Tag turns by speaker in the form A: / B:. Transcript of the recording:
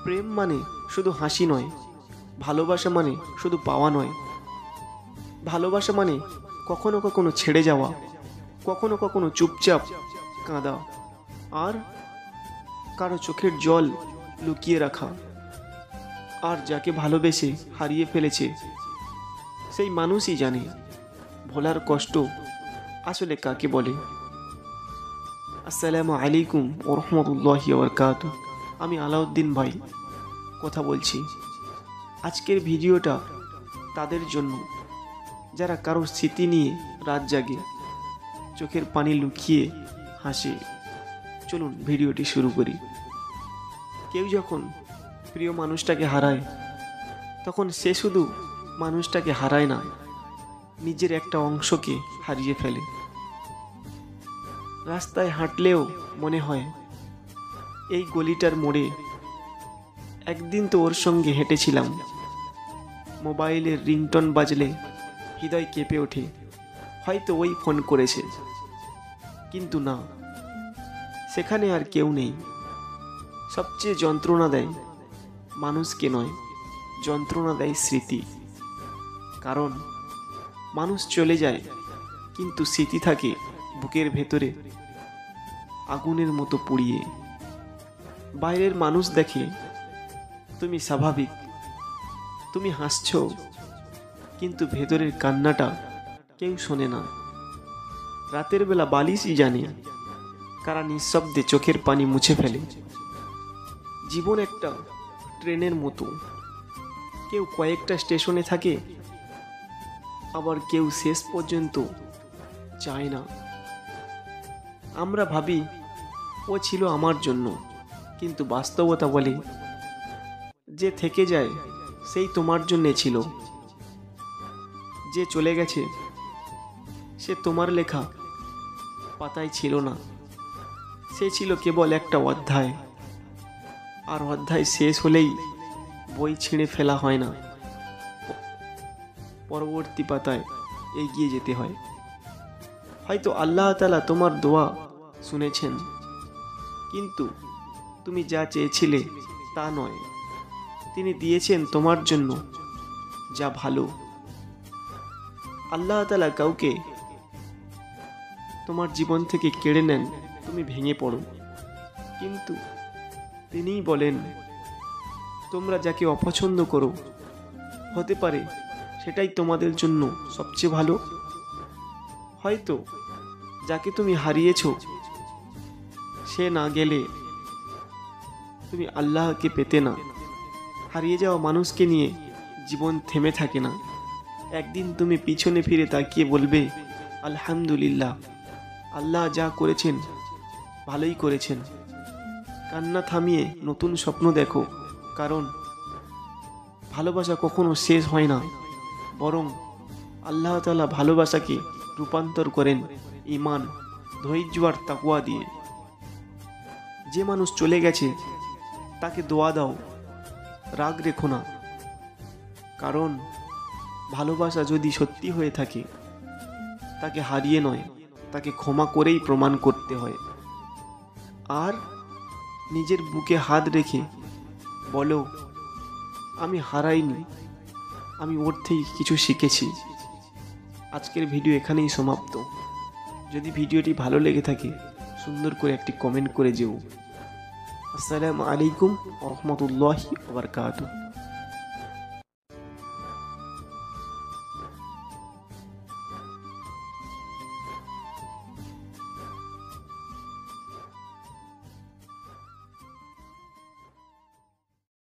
A: প্রেম মানে শুধু হাসি নয়, ভালোবাসা মানে শুধু পাওয়া নয়। ভালোবাসা মানে কখনো কখনো ছেড়ে যাওয়া, কখনো কখনো চুপচাপ কাঁদা, আর কারো চোখের জল লুকিয়ে রাখা। আর যাকে ভালোবেসে হারিয়ে ফেলেছে সেই মানুষই জানে ভোলার কষ্ট আসলে কাকে বলে। আসসালামু আলাইকুম ওয়া রাহমাতুল্লাহি ওয়া বারাকাতুহু। আমি আলাউদ্দিন ভাই কথা বলছি। আজকের ভিডিওটা তাদের জন্য যারা কারো স্মৃতি নিয়ে রাত জাগে, চোখের পানি লুকিয়ে হাসে। চলুন ভিডিওটি শুরু করি। কেউ যখন প্রিয় মানুষটাকে হারায়, তখন সে শুধু মানুষটাকে হারায় না, নিজের একটা অংশকে হারিয়ে ফেলে। রাস্তায় হাঁটলেও মনে হয় এই গলিটার মোড়ে একদিন তো ওর সঙ্গে হেঁটেছিলাম। মোবাইলের রিংটন বাজলে হৃদয় কেঁপে ওঠে, হয়তো ওই ফোন করেছে। কিন্তু না, সেখানে আর কেউ নেই। সবচেয়ে যন্ত্রণা দেয় মানুষকে নয়, যন্ত্রণা দেয় স্মৃতি। কারণ মানুষ চলে যায়, কিন্তু স্মৃতি থাকে বুকের ভেতরে আগুনের মতো পুড়িয়ে। বাইরের মানুষ দেখে তুমি স্বাভাবিক, তুমি হাসছো, কিন্তু ভেতরের কান্নাটা কেউ শোনে না। রাতের বেলা বালিশই জানে কারা নিঃশব্দে চোখের পানি মুছে ফেলে। জীবন একটা ট্রেনের মতো, কেউ কয়েকটা স্টেশনে থাকে, আবার কেউ শেষ পর্যন্ত যায় না। আমরা ভাবি ও ছিল আমার জন্য, কিন্তু বাস্তবতা বলে যে থেকে যায় সেই তোমার জন্যে ছিল। যে চলে গেছে সে তোমার লেখা পাতায় ছিল না, সে ছিল কেবল একটা অধ্যায়। আর অধ্যায় শেষ হলেই বই ছিঁড়ে ফেলা হয় না, পরবর্তী পাতায় এগিয়ে যেতে হয়। হয়তো আল্লাহ তাআলা তোমার দোয়া শুনেছেন, কিন্তু তুমি যা চেয়েছিলে তা নয়। তিনি দিয়েছেন তোমার জন্য যা ভালো। আল্লাহ তাআলা কাউকে তোমার জীবন থেকে কেড়ে নেন, তুমি ভেঙে পড়ো, কিন্তু তিনিই বলেন তোমরা যাকে অপছন্দ করো, হতে পারে সেটাই তোমাদের জন্য সবচেয়ে ভালো। হয়তো যাকে তুমি হারিয়েছো সে না গেলে তুমি আল্লাহকে পেতে না। হারিয়ে যাওয়া মানুষকে নিয়ে জীবন থেমে থাকে না। একদিন তুমি পিছনে ফিরে তাকিয়ে বলবে আলহামদুলিল্লাহ, আল্লাহ যা করেছেন ভালোই করেছেন। কান্না থামিয়ে নতুন স্বপ্ন দেখো, কারণ ভালোবাসা কখনো শেষ হয় না, বরং আল্লাহ তাআলা ভালোবাসাকে রূপান্তর করেন ঈমান, ধৈর্য আর তাকওয়া দিয়ে। যে মানুষ চলে গেছে তাকে দোয়া দাও, রাগ রেখো না। কারণ ভালোবাসা যদি সত্যি হয়ে থাকে, তাকে হারিয়ে নয়, তাকে ক্ষমা করেই প্রমাণ করতে হয়। আর নিজের বুকে হাত রেখে বলো, আমি হারাইনি, আমি ওর থেকে কিছু শিখেছি। আজকের ভিডিও এখানেই সমাপ্ত। যদি ভিডিওটি ভালো লেগে থাকে সুন্দর করে একটি কমেন্ট করে যেও। আসসালামু আলাইকুম ওয়া রাহমাতুল্লাহি ওয়া বারাকাতুহু।